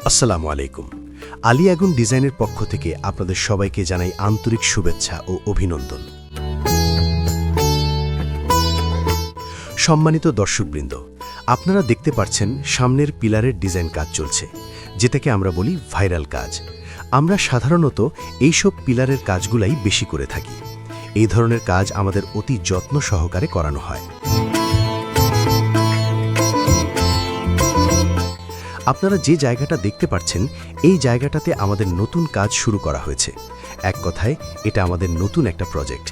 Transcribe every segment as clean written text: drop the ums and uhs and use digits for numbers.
আসসালামু আলাইকুম। আলী আগুন ডিজাইনের পক্ষ থেকে আপনাদের সবাইকে জানাই আন্তরিক শুভেচ্ছা ও অভিনন্দন। সম্মানিত দর্শকবৃন্দ, আপনারা দেখতে পাচ্ছেন সামনের পিলারের ডিজাইন কাজ চলছে, যেটাকে আমরা বলি ভাইরাল কাজ। আমরা সাধারণত এইসব পিলারের কাজগুলাই বেশি করে থাকি। এই ধরনের কাজ আমাদের অতি যত্ন সহকারে করানো হয়। আপনারা যে জায়গাটা দেখতে পাচ্ছেন, এই জায়গাটাতে আমাদের নতুন কাজ শুরু করা হয়েছে। এক কথায় এটা আমাদের নতুন একটা প্রজেক্ট।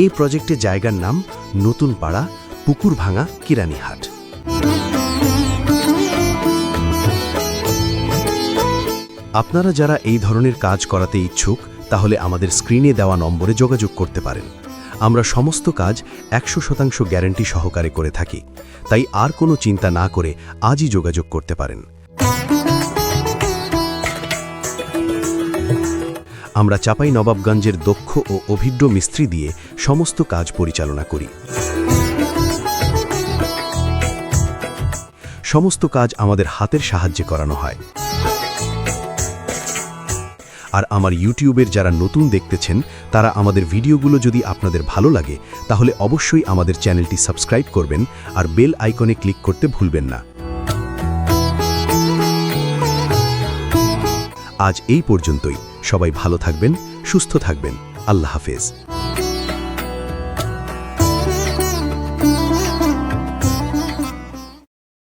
এই প্রজেক্টের জায়গার নাম নতুন পাড়া, পুকুর ভাঙা, কিরানীহাট। আপনারা যারা এই ধরনের কাজ করাতে ইচ্ছুক, তাহলে আমাদের স্ক্রিনে দেওয়া নম্বরে যোগাযোগ করতে পারেন। আমরা সমস্ত কাজ 100% গ্যারান্টি সহকারে করে থাকি, তাই আর কোনো চিন্তা না করে আজই যোগাযোগ করতে পারেন। আমরা চাঁপাইনবাবগঞ্জের দক্ষ ও অভিজ্ঞ মিস্ত্রি দিয়ে সমস্ত কাজ পরিচালনা করি। সমস্ত কাজ আমাদের হাতের সাহায্যে করানো হয়। আর আমার ইউটিউবের যারা নতুন দেখতেছেন, তারা আমাদের ভিডিওগুলো যদি আপনাদের ভালো লাগে, তাহলে অবশ্যই আমাদের চ্যানেলটি সাবস্ক্রাইব করবেন আর বেল আইকনে ক্লিক করতে ভুলবেন না। আজ এই পর্যন্তই। সবাই ভালো থাকবেন, সুস্থ থাকবেন। আল্লাহ হাফেজ।